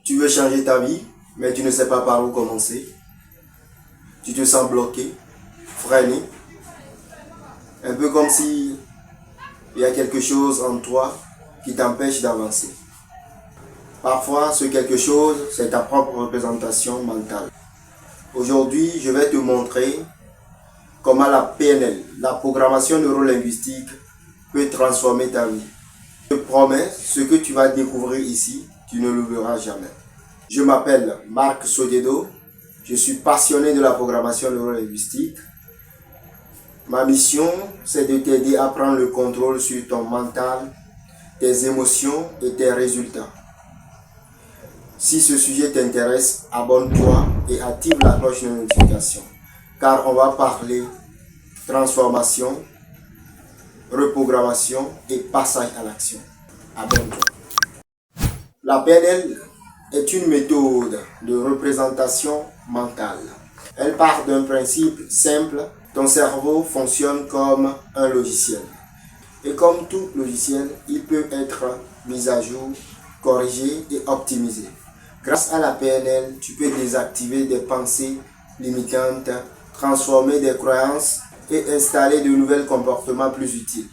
Tu veux changer ta vie, mais tu ne sais pas par où commencer. Tu te sens bloqué, freiné, un peu comme si il y a quelque chose en toi qui t'empêche d'avancer. Parfois, ce quelque chose, c'est ta propre représentation mentale. Aujourd'hui, je vais te montrer comment la PNL, la programmation neuro-linguistique, peut transformer ta vie. Je te promets, ce que tu vas découvrir ici, tu ne l'oublieras jamais. Je m'appelle Marc Sodedo, je suis passionné de la programmation neuro-linguistique. Ma mission, c'est de t'aider à prendre le contrôle sur ton mental, tes émotions et tes résultats. Si ce sujet t'intéresse, abonne-toi et active la cloche de notification, car on va parler transformation, reprogrammation et passage à l'action. Abonne-toi. La PNL est une méthode de représentation mentale. Elle part d'un principe simple. Ton cerveau fonctionne comme un logiciel. Et comme tout logiciel, il peut être mis à jour, corrigé et optimisé. Grâce à la PNL, tu peux désactiver des pensées limitantes, transformer des croyances et installer de nouveaux comportements plus utiles.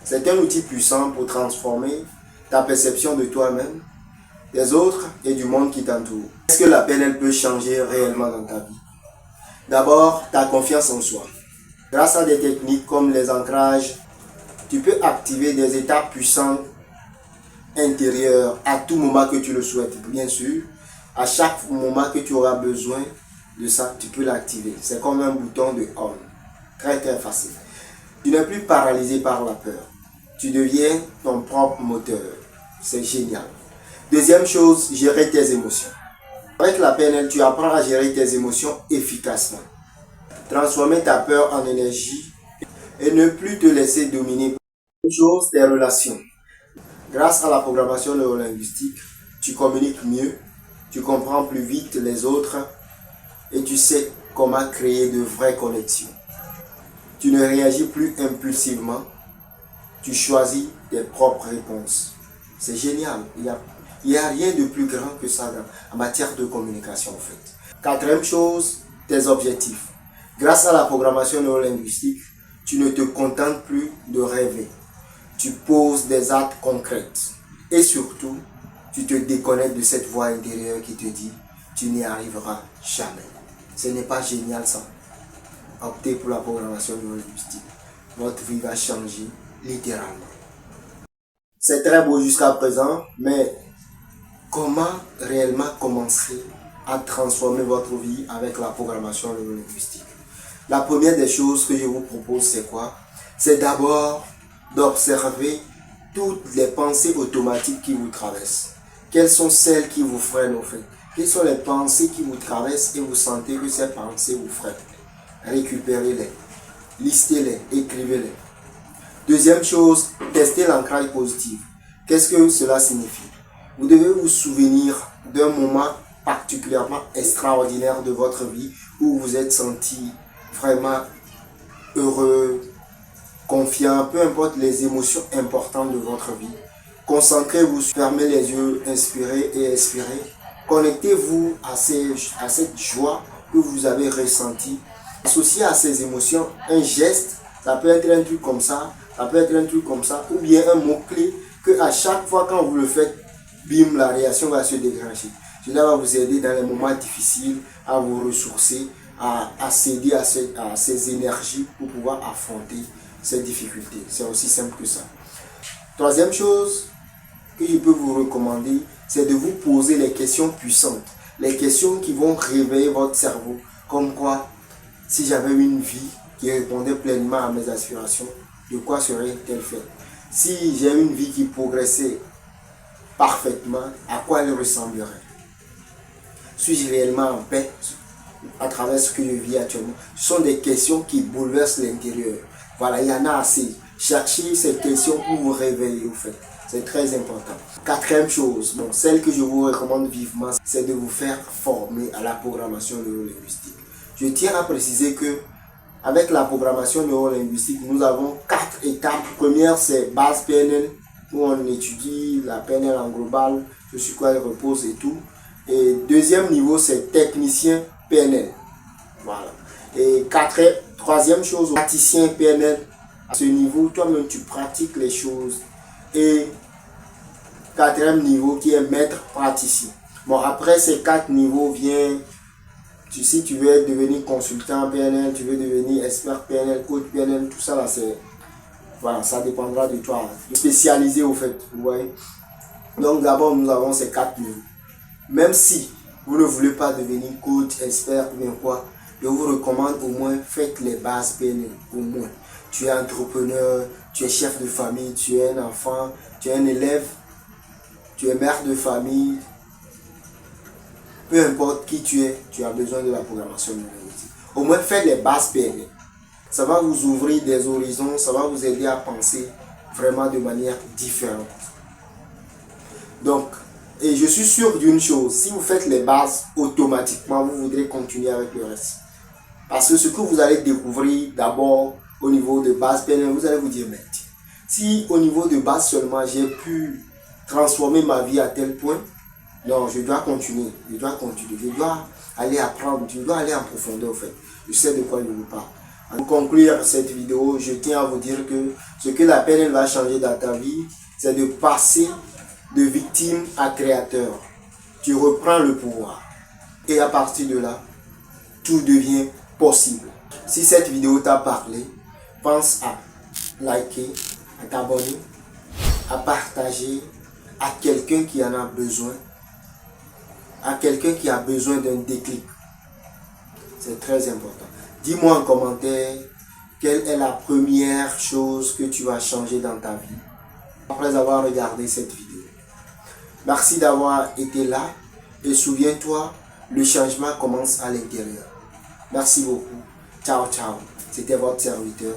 C'est un outil puissant pour transformer ta perception de toi-même, des autres et du monde qui t'entoure. Est-ce que la PNL peut changer réellement dans ta vie? D'abord, ta confiance en soi. Grâce à des techniques comme les ancrages, tu peux activer des états puissants intérieurs à tout moment que tu le souhaites. Bien sûr, à chaque moment que tu auras besoin de ça, tu peux l'activer. C'est comme un bouton de on. Très très facile. Tu n'es plus paralysé par la peur. Tu deviens ton propre moteur. C'est génial. Deuxième chose, gérer tes émotions. Avec la PNL, tu apprends à gérer tes émotions efficacement. Transformer ta peur en énergie et ne plus te laisser dominer. Deuxième chose, tes relations. Grâce à la programmation neurolinguistique, tu communiques mieux, tu comprends plus vite les autres et tu sais comment créer de vraies connexions. Tu ne réagis plus impulsivement, tu choisis tes propres réponses. C'est génial, il n'y a rien de plus grand que ça en matière de communication en fait. Quatrième chose, tes objectifs. Grâce à la programmation neurolinguistique, tu ne te contentes plus de rêver. Tu poses des actes concrets. Et surtout, tu te déconnectes de cette voix intérieure qui te dit « tu n'y arriveras jamais ». Ce n'est pas génial ça. Optez pour la programmation neurolinguistique. Votre vie va changer littéralement. C'est très beau jusqu'à présent, mais comment réellement commencer à transformer votre vie avec la programmation neurolinguistique? La première des choses que je vous propose, c'est quoi? C'est d'abord d'observer toutes les pensées automatiques qui vous traversent. Quelles sont celles qui vous freinent au fait? Quelles sont les pensées qui vous traversent et vous sentez que ces pensées vous freinent? Récupérez-les, listez-les, écrivez-les. Deuxième chose, testez l'ancrage positif. Qu'est-ce que cela signifie? Vous devez vous souvenir d'un moment particulièrement extraordinaire de votre vie où vous êtes senti vraiment heureux, confiant, peu importe les émotions importantes de votre vie. Concentrez-vous, fermez les yeux, inspirez et expirez. Connectez-vous à cette joie que vous avez ressentie. Associez à ces émotions un geste, ça peut être un truc comme ça, ça peut être un truc comme ça, ou bien un mot-clé que à chaque fois quand vous le faites, bim, la réaction va se déclencher. Cela va vous aider dans les moments difficiles à vous ressourcer, à céder à ces énergies pour pouvoir affronter ces difficultés. C'est aussi simple que ça. Troisième chose que je peux vous recommander, c'est de vous poser les questions puissantes. Les questions qui vont réveiller votre cerveau. Comme quoi, si j'avais une vie qui répondait pleinement à mes aspirations, de quoi serait-elle faite? Si j'ai une vie qui progressait parfaitement, à quoi elle ressemblerait? Suis-je réellement en paix à travers ce que je vis actuellement? Ce sont des questions qui bouleversent l'intérieur. Voilà, il y en a assez. Cherchez ces questions pour vous réveiller, au fait. C'est très important. Quatrième chose, bon, celle que je vous recommande vivement, c'est de vous faire former à la programmation neurolinguistique. Je tiens à préciser que avec la programmation neurolinguistique, nous avons 4 étapes. Première, c'est base PNL, où on étudie la PNL en global, sur quoi elle repose et tout. Et deuxième niveau, c'est technicien PNL. Voilà. Et troisième chose, praticien PNL. À ce niveau, toi-même, tu pratiques les choses. Et quatrième niveau, qui est maître praticien. Bon, après ces 4 niveaux, vient, si tu veux devenir consultant PNL, tu veux devenir expert PNL, coach PNL, tout ça là, c'est... Voilà, ça dépendra de toi. Spécialisé au fait, vous voyez. Donc d'abord, nous avons ces 4 niveaux. Même si vous ne voulez pas devenir coach, expert ou bien quoi, je vous recommande au moins faites les bases PNL, au moins. Tu es entrepreneur, tu es chef de famille, tu es un enfant, tu es un élève, tu es mère de famille. Peu importe qui tu es, tu as besoin de la programmation neurolinguistique. Au moins faites les bases PNL. Ça va vous ouvrir des horizons, ça va vous aider à penser vraiment de manière différente. Donc, et je suis sûr d'une chose, si vous faites les bases, automatiquement, vous voudrez continuer avec le reste. Parce que ce que vous allez découvrir d'abord au niveau de base PNL, vous allez vous dire, mais si au niveau de base seulement, j'ai pu transformer ma vie à tel point, non, je dois continuer, je dois aller apprendre, je dois aller en profondeur en fait. Je sais de quoi je vous parle. Pour conclure cette vidéo, je tiens à vous dire que ce que la PNL va changer dans ta vie, c'est de passer de victime à créateur. Tu reprends le pouvoir. Et à partir de là, tout devient possible. Si cette vidéo t'a parlé, pense à liker, à t'abonner, à partager à quelqu'un qui en a besoin, à quelqu'un qui a besoin d'un déclic. C'est très important. Dis-moi en commentaire quelle est la première chose que tu vas changer dans ta vie après avoir regardé cette vidéo. Merci d'avoir été là et souviens-toi, le changement commence à l'intérieur. Merci beaucoup. Ciao, ciao. C'était votre serviteur.